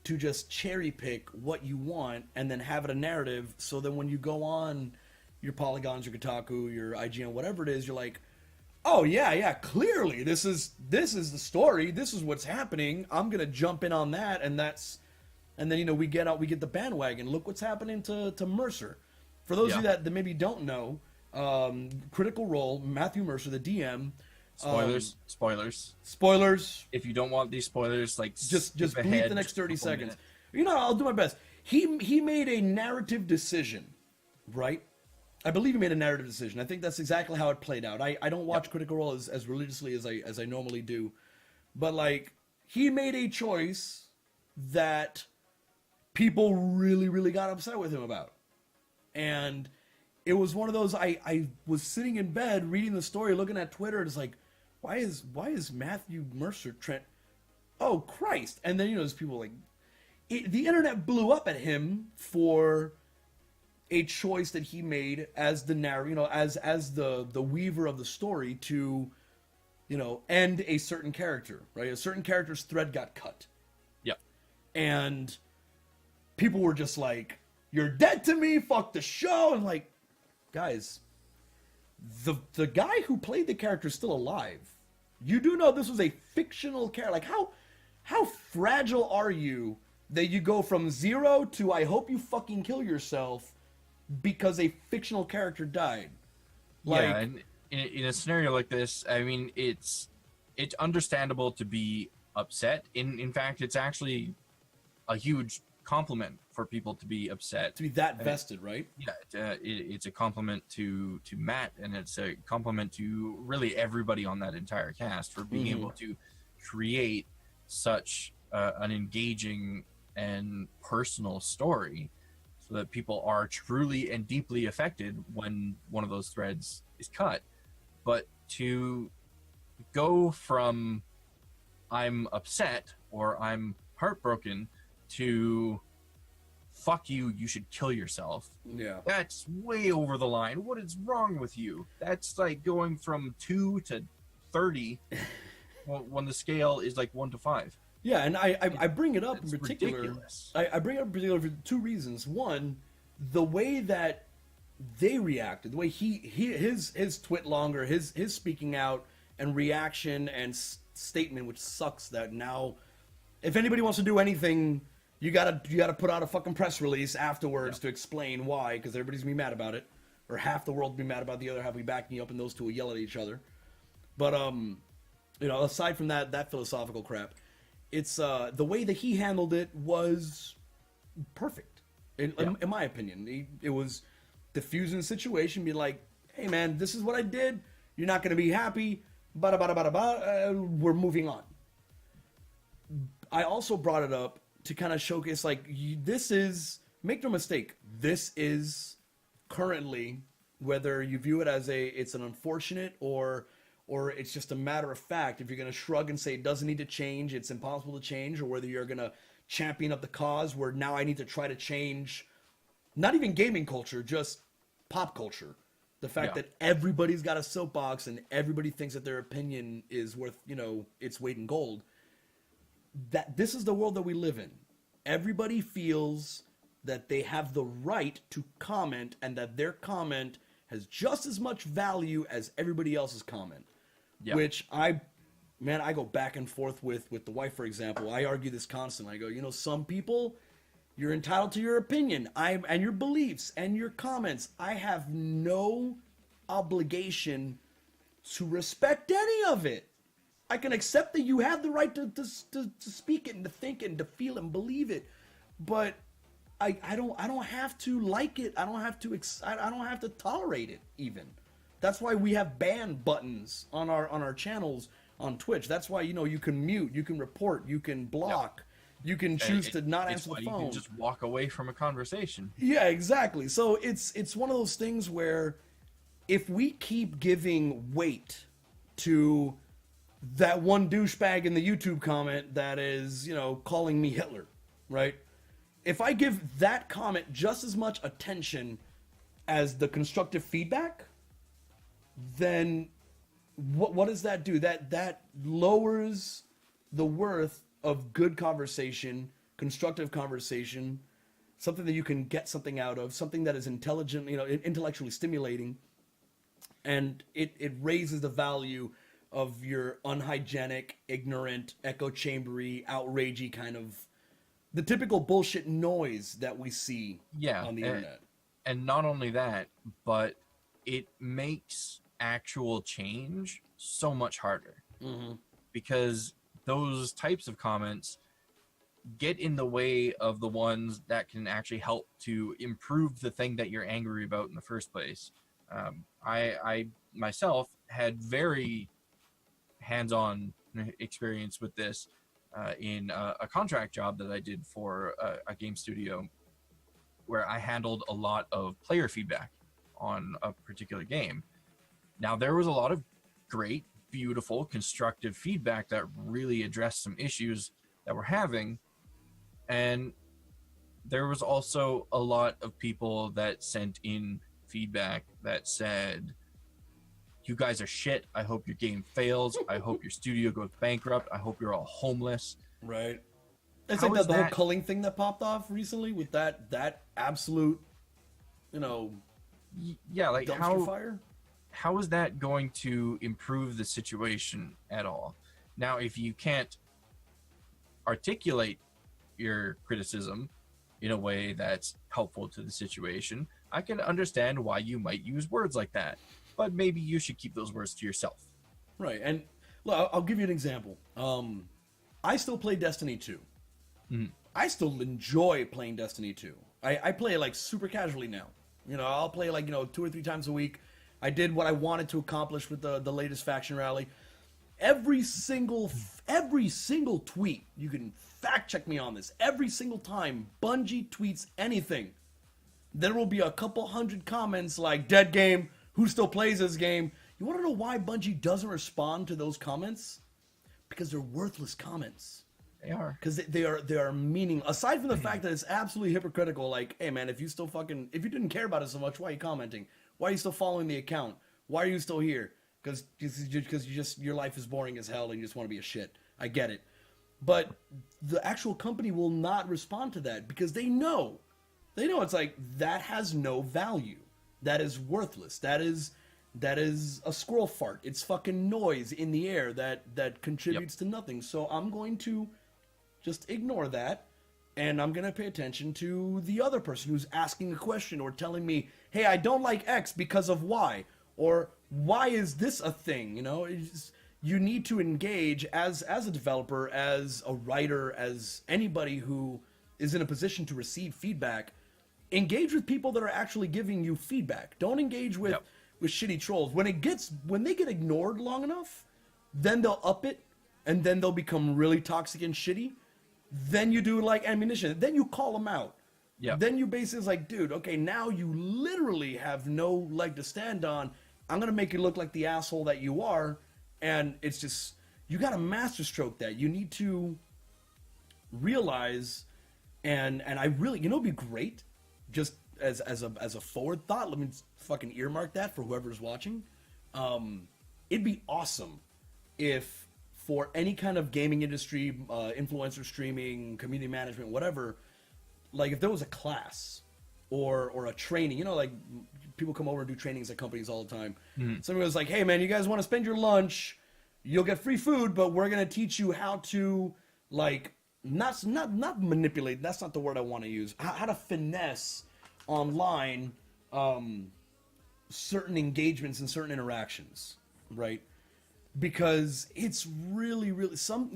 to just cherry pick what you want and then have it a narrative, so that when you go on your Polygons, your Kotaku, your IGN, whatever it is, you're like, oh yeah, clearly this is the story, this is what's happening, I'm gonna jump in on that, and then, you know, we get the bandwagon. Look what's happening to Mercer. For those of you that maybe don't know, Critical Role, Matthew Mercer, the DM. Spoilers. If you don't want these spoilers, like, just bleep the next 30 seconds. You know, I'll do my best. He made a narrative decision, right? I believe he made a narrative decision. I think that's exactly how it played out. I don't watch Critical Role as religiously as I normally do, but like, he made a choice that people really, really got upset with him about, and it was one of those. I was sitting in bed reading the story, looking at Twitter, and it's like, why is Matthew Mercer Trent? Oh Christ! And then, you know, there's people like, the internet blew up at him for a choice that he made as the narrator, you know, as the weaver of the story to, you know, end a certain character, right? A certain character's thread got cut. Yep. And people were just like, "You're dead to me. Fuck the show." And like, guys, the guy who played the character is still alive. You do know this was a fictional character. Like, how fragile are you that you go from 0 to I hope you fucking kill yourself because a fictional character died? Like, yeah, and in a scenario like this, I mean, it's understandable to be upset. In fact, it's actually a huge compliment for people to be upset, to be that vested, right? Yeah, it's a compliment to Matt, and it's a compliment to really everybody on that entire cast for being able to create such an engaging and personal story, so that people are truly and deeply affected when one of those threads is cut. But to go from I'm upset or I'm heartbroken to fuck you, you should kill yourself. Yeah. That's way over the line. What is wrong with you? That's like going from 2 to 30 when the scale is like 1 to 5. Yeah, and I bring it up in particular. Ridiculous. I bring it up in particular for two reasons. One, the way that they reacted, the way his twit longer, his speaking out and reaction and statement, which sucks that now, if anybody wants to do anything, you gotta put out a fucking press release afterwards to explain why, because everybody's gonna be mad about it, or half the world will be mad about the other half. Be backing you up, and those two will yell at each other. But you know, aside from that philosophical crap, it's the way that he handled it was perfect, in my opinion. It was diffusing the situation, being like, "Hey man, this is what I did. You're not gonna be happy. Bada bada bada bada. We're moving on." I also brought it up to kind of showcase, like, this is, make no mistake, this is currently, whether you view it as it's an unfortunate or it's just a matter of fact, if you're going to shrug and say it doesn't need to change, it's impossible to change, or whether you're going to champion up the cause where now I need to try to change, not even gaming culture, just pop culture. The fact that everybody's got a soapbox and everybody thinks that their opinion is worth, you know, its weight in gold. That this is the world that we live in. Everybody feels that they have the right to comment, and that their comment has just as much value as everybody else's comment. Yep. Which I go back and forth with the wife, for example. I argue this constantly. I go, you know, some people, You're entitled to your opinion. And your beliefs and your comments. I have no obligation to respect any of it. I can accept that you have the right to speak it and to think it and to feel it and believe it, but I don't have to like it. I don't have to tolerate it even. That's why we have ban buttons on our channels on Twitch. That's why you can mute, you can report, you can block, you can choose to not answer the phone. You can just walk away from a conversation. Yeah, exactly. So it's one of those things where if we keep giving weight to that one douchebag in the YouTube comment that is, calling me Hitler, right? If I give that comment just as much attention as the constructive feedback, then what does that do? That lowers the worth of good conversation, constructive conversation, something that you can get something out of, something that is intelligent, intellectually stimulating, and it raises the value of your unhygienic, ignorant, echo chambery, outragey kind of the typical bullshit noise that we see on the internet. And not only that, but it makes actual change so much harder. Mm-hmm. Because those types of comments get in the way of the ones that can actually help to improve the thing that you're angry about in the first place. I myself had very hands-on experience with this in a contract job that I did for a game studio where I handled a lot of player feedback on a particular game. Now, there was a lot of great, beautiful, constructive feedback that really addressed some issues that we're having. And there was also a lot of people that sent in feedback that said, you guys are shit. I hope your game fails. I hope your studio goes bankrupt. I hope you're all homeless. Right. It's like the whole culling thing that popped off recently with that absolute, yeah, like dumpster fire. How is that going to improve the situation at all? Now, if you can't articulate your criticism in a way that's helpful to the situation, I can understand why you might use words like that. But maybe you should keep those words to yourself. Right. And look, I'll give you an example. I still play Destiny 2. Mm-hmm. I still enjoy playing Destiny 2. I play like super casually now. I'll play like 2 or 3 times a week. I did what I wanted to accomplish with the latest faction rally. Every single tweet, you can fact check me on this. Every single time Bungie tweets anything, there will be a couple hundred comments like "dead game." Who still plays this game? You want to know why Bungie doesn't respond to those comments? Because they're worthless comments. They are. Because they are meaning. Aside from the fact that it's absolutely hypocritical. Like, hey man, if you didn't care about it so much, why are you commenting? Why are you still following the account? Why are you still here? Because your life is boring as hell and you just want to be a shit. I get it. But the actual company will not respond to that because they know it's like that has no value. That is worthless. That is a squirrel fart. It's fucking noise in the air that contributes to nothing. So I'm going to just ignore that, and I'm going to pay attention to the other person who's asking a question or telling me, hey, I don't like X because of Y, or why is this a thing? You need to engage as a developer, as a writer, as anybody who is in a position to receive feedback. Engage with people that are actually giving you feedback. Don't engage with shitty trolls. When they get ignored long enough, then they'll up it, and then they'll become really toxic and shitty. Then you do like ammunition. Then you call them out. Yeah. Then you basically is like, dude, okay, now you literally have no leg to stand on. I'm gonna make you look like the asshole that you are, and it's just you gotta masterstroke that. You need to realize, and I really, it'd be great. Just as a forward thought, let me fucking earmark that for whoever's watching. It'd be awesome if for any kind of gaming industry, influencer streaming, community management, whatever, like if there was a class or a training, like people come over and do trainings at companies all the time. Mm-hmm. Somebody was like, hey man, you guys want to spend your lunch, you'll get free food, but we're going to teach you how to like not manipulate. That's not the word I want to use. How to finesse online certain engagements and certain interactions, right? Because it's really some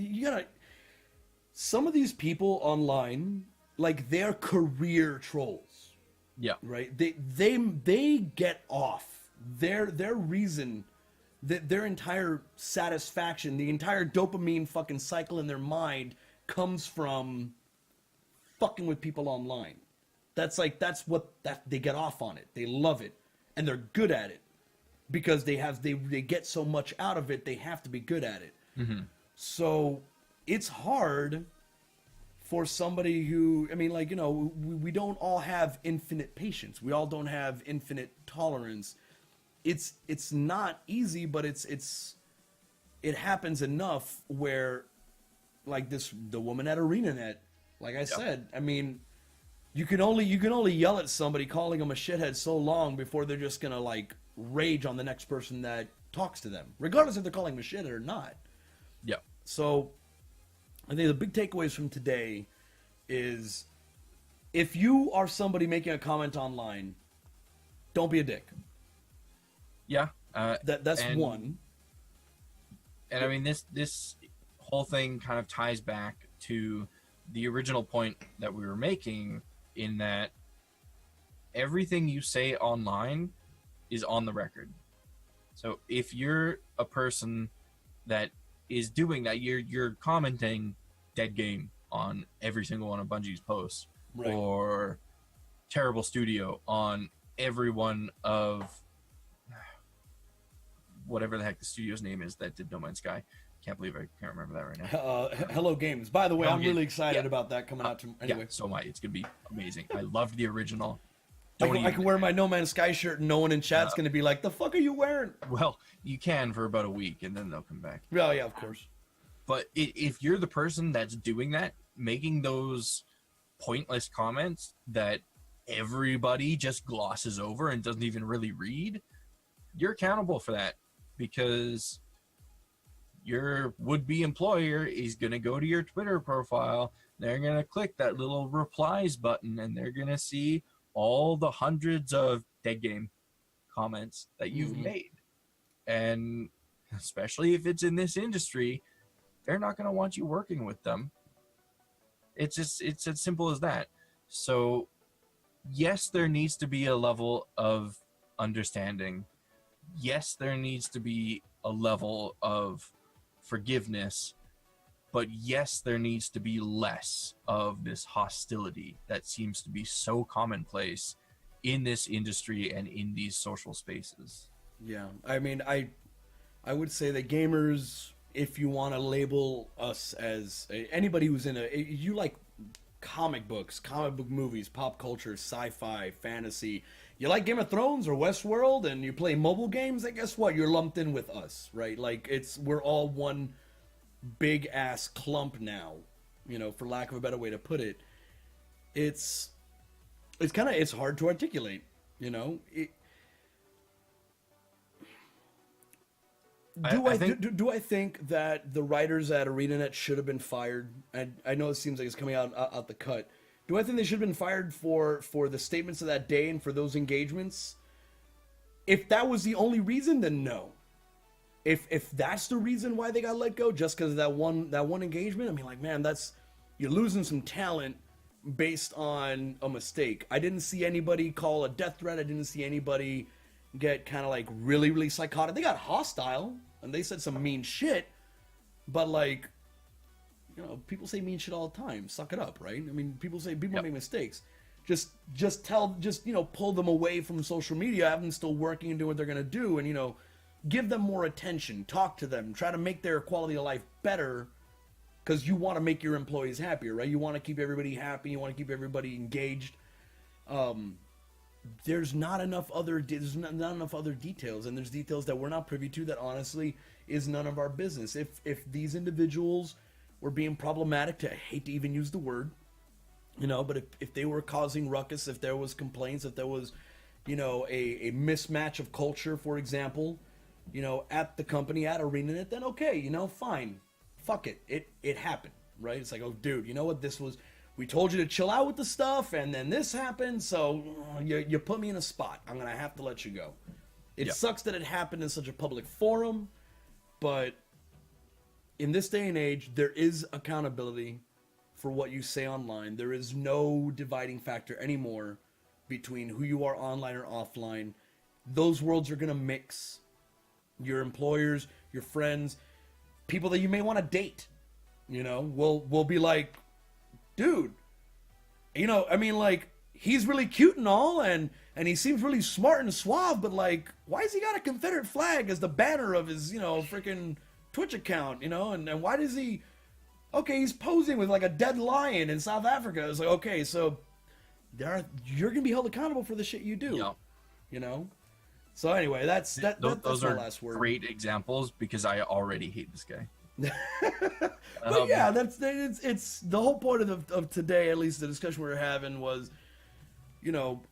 of these people online, like, they're career trolls, Yeah. right? They get off. Their reason, that their entire satisfaction, the entire dopamine fucking cycle in their mind comes from fucking with people online. That's what they get off on it. They love it, and they're good at it because they get so much out of it. They have to be good at it. So it's hard for somebody who, I mean, like, you know, we don't all have infinite patience. We all don't have infinite tolerance. It's not easy, but it happens enough where, like, the woman at ArenaNet, like I said, I mean, you can only yell at somebody, calling them a shithead, so long before they're just gonna, like, rage on the next person that talks to them, regardless if they're calling them a shithead or not. Yeah. So I think the big takeaways from today is, if you are somebody making a comment online, don't be a dick. Yeah. That's one. And I mean, this whole thing kind of ties back to the original point that we were making, in that everything you say online is on the record. So if you're a person that is doing that, you're commenting dead game on every single one of Bungie's posts, Right. or terrible studio on every one of whatever the heck the studio's name is that did No Man's Sky. Can't believe I can't remember that right now. Hello Games. By the way, Hello I'm Games. really excited Yeah. about that coming out. Anyway, Yeah, so am I. It's gonna be amazing. I loved the original. I can wear my No Man's Sky shirt, and no one in chat's going to be like, "The fuck are you wearing?" Well, you can for about a week, and then they'll come back. Oh yeah, of course. But if you're the person that's doing that, making those pointless comments that everybody just glosses over and doesn't even really read, you're accountable for that, because your would-be employer is going to go to your Twitter profile. They're going to click that little replies button, and they're going to see all the hundreds of dead game comments that you've made. And especially if it's in this industry, they're not going to want you working with them. It's as simple as that. So yes, there needs to be a level of understanding. Yes, there needs to be a level of forgiveness, but yes, there needs to be less of this hostility that seems to be so commonplace in this industry and in these social spaces. Yeah, I mean, I would say that gamers, if you want to label us as anybody who's you like comic books, comic book movies, pop culture, sci-fi, fantasy, you like Game of Thrones or Westworld, and you play mobile games, then guess what? You're lumped in with us, right? Like, we're all one big ass clump now, you know, for lack of a better way to put it. It's hard to articulate, you know. Do I think that the writers at ArenaNet should have been fired? And I know it seems like it's coming out the cut. Do I think they should have been fired for the statements of that day and for those engagements? If that was the only reason, then no. If that's the reason why they got let go, just because of that one engagement, I mean, like, man, you're losing some talent based on a mistake. I didn't see anybody call a death threat. I didn't see anybody get kind of like really psychotic. They got hostile and they said some mean shit, but, like, you know, people say mean shit all the time. Suck it up, right? I mean, people make mistakes. Just pull them away from social media, have them still working and doing what they're gonna do, and, you know, give them more attention, talk to them, try to make their quality of life better, because you want to make your employees happier, right? You want to keep everybody happy, you want to keep everybody engaged. There's not enough other details, and there's details that we're not privy to that honestly is none of our business. If these individuals were being problematic, I hate to even use the word, you know, but if they were causing ruckus, if there was complaints, if there was, you know, a mismatch of culture, for example, you know, at the company, at ArenaNet, then okay, you know, fine. Fuck it. It happened, right? It's like, oh, dude, you know what? We told you to chill out with the stuff, and then this happened, so you put me in a spot. I'm gonna have to let you go. It sucks that it happened in such a public forum, but in this day and age, there is accountability for what you say online. There is no dividing factor anymore between who you are online or offline. Those worlds are gonna mix. Your employers, your friends, people that you may want to date, will be like, dude, I mean, like, he's really cute and all, and he seems really smart and suave, but, like, why has he got a Confederate flag as the banner of his, freaking Twitch account, and why does he, okay, he's posing with, like, a dead lion in South Africa. It's like, okay, so you're going to be held accountable for the shit you do, So anyway, that's those my are last word. Great examples, because I already hate this guy. But yeah, it's the whole point of today, at least the discussion we were having was,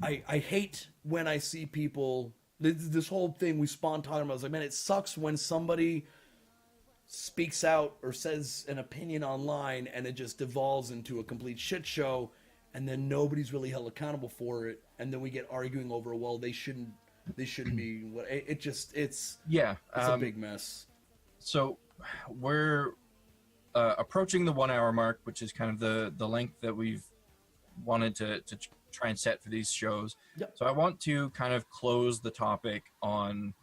I hate when I see people, this whole thing we spawned talking about. I was like, man, it sucks when somebody speaks out or says an opinion online and it just devolves into a complete shit show, and then nobody's really held accountable for it, and then we get arguing over, well, they shouldn't be, what it's a big mess. So we're approaching the 1 hour mark, which is kind of the length that we've wanted to try and set for these shows. Yep. So I want to kind of close the topic on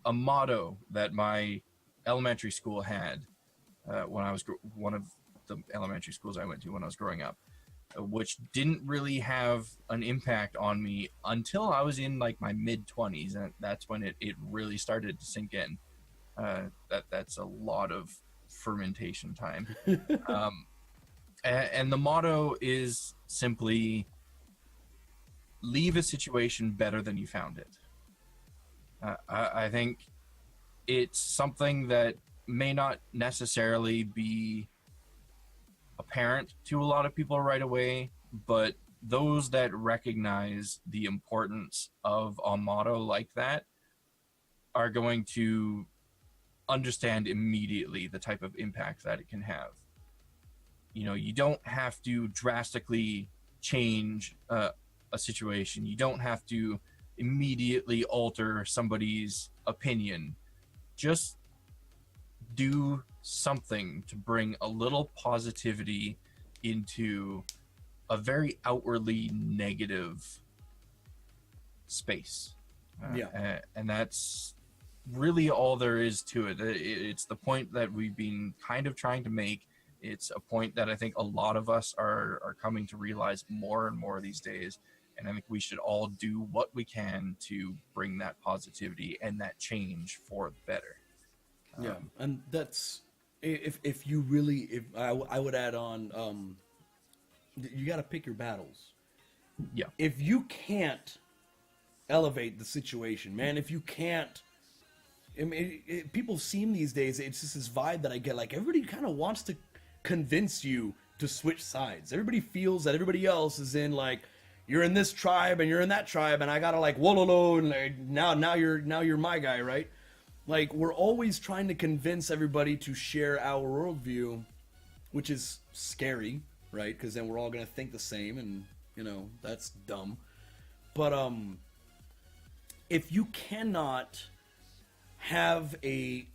a motto that my elementary school had when I was one of the elementary schools I went to when I was growing up, which didn't really have an impact on me until I was in like my mid-20s, and that's when it really started to sink in. That's a lot of fermentation time. And the motto is simply, leave a situation better than you found it. I think it's something that may not necessarily be apparent to a lot of people right away, but those that recognize the importance of a motto like that are going to understand immediately the type of impact that it can have. You don't have to drastically change a situation. You don't have to immediately alter somebody's opinion. Just do something to bring a little positivity into a very outwardly negative space. And that's really all there is to it. It's the point that we've been kind of trying to make. It's a point that I think a lot of us are coming to realize more and more these days. And I think we should all do what we can to bring that positivity and that change for the better. Yeah, and that's, if you really, I would add on, you got to pick your battles. Yeah. If you can't elevate the situation, man, if you can't, I mean, people seem these days, it's just this vibe that I get, like, everybody kind of wants to convince you to switch sides. Everybody feels that everybody else is in, like, you're in this tribe and you're in that tribe, and I gotta, like, whoa, and like, now you're my guy, right? Like, we're always trying to convince everybody to share our worldview, which is scary, right? Because then we're all gonna think the same, and that's dumb. But if you cannot have a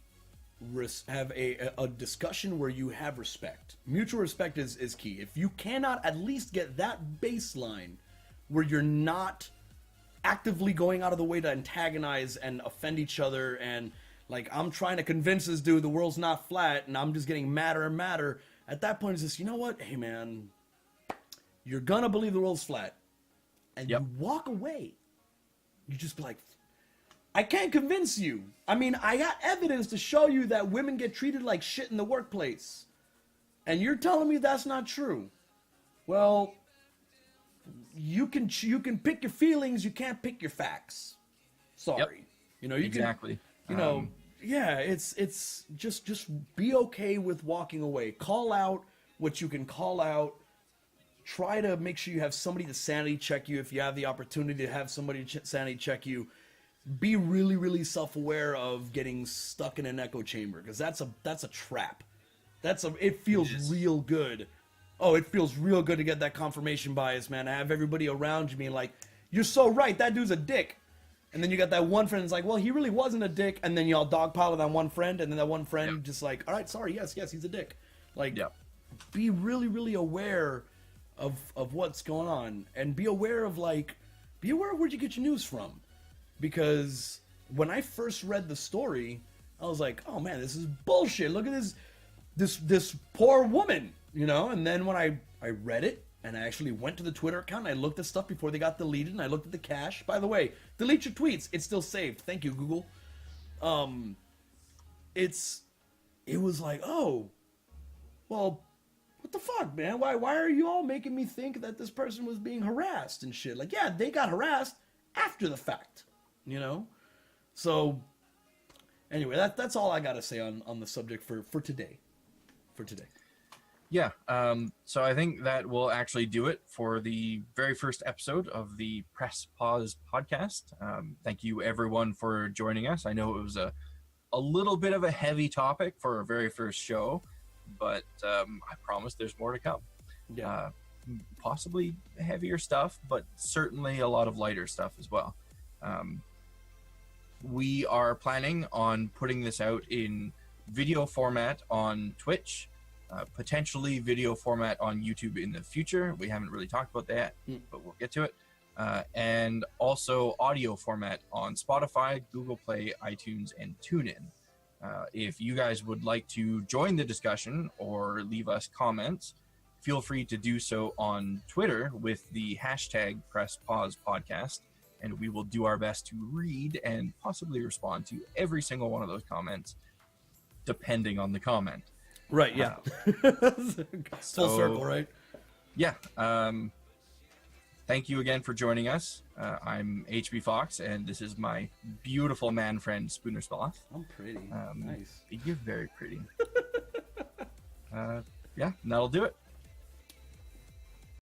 discussion where you have respect, mutual respect is key. If you cannot at least get that baseline where you're not actively going out of the way to antagonize and offend each other, and like, I'm trying to convince this dude the world's not flat, and I'm just getting madder and madder, at that point it's just, you know what, hey man, you're gonna believe the world's flat, and you walk away. You just be like, I can't convince you. I mean, I got evidence to show you that women get treated like shit in the workplace, and you're telling me that's not true. Well, you can pick your feelings, you can't pick your facts. Sorry. You Exactly. Yeah, it's just be okay with walking away. Call out what you can call out. Try to make sure you have somebody to sanity check you if you have the opportunity to have somebody sanity check you. Be really, really self-aware of getting stuck in an echo chamber, because that's a trap. It feels It is. real good. Oh, it feels real good to get that confirmation bias, man. I have everybody around you being like, "You're so right. That dude's a dick." And then you got that one friend that's like, "Well, he really wasn't a dick." And then you all dogpile on that one friend, and then that one friend Yep. just like, "All right, sorry, yes, he's a dick." Like, Yep. be really, really aware of what's going on, and be aware of where you get your news from, because when I first read the story, I was like, "Oh man, this is bullshit. Look at this poor woman," you know. And then when I read it, and I actually went to the Twitter account and I looked at stuff before they got deleted, and I looked at the cache. By the way, delete your tweets. It's still saved. Thank you, Google. It was like, oh, well, what the fuck, man? Why are you all making me think that this person was being harassed and shit? Like, yeah, they got harassed after the fact, you know? So, anyway, that's all I gotta say on the subject for today. For today. Yeah. So I think that will actually do it for the very first episode of the Press Pause podcast. Thank you, everyone, for joining us. I know it was a little bit of a heavy topic for our very first show, but I promise there's more to come. Yeah. Possibly heavier stuff, but certainly a lot of lighter stuff as well. We are planning on putting this out in video format on Twitch, potentially video format on YouTube in the future. We haven't really talked about that, but we'll get to it. And also audio format on Spotify, Google Play, iTunes, and TuneIn. If you guys would like to join the discussion or leave us comments, feel free to do so on Twitter with the hashtag PressPausePodcast, and we will do our best to read and possibly respond to every single one of those comments, depending on the comment. Right, yeah. Full circle, right? Yeah. Thank you again for joining us. I'm HB Fox, and this is my beautiful man friend, Spooner Sloth. I'm pretty. Nice. You're very pretty. Yeah, that'll do it.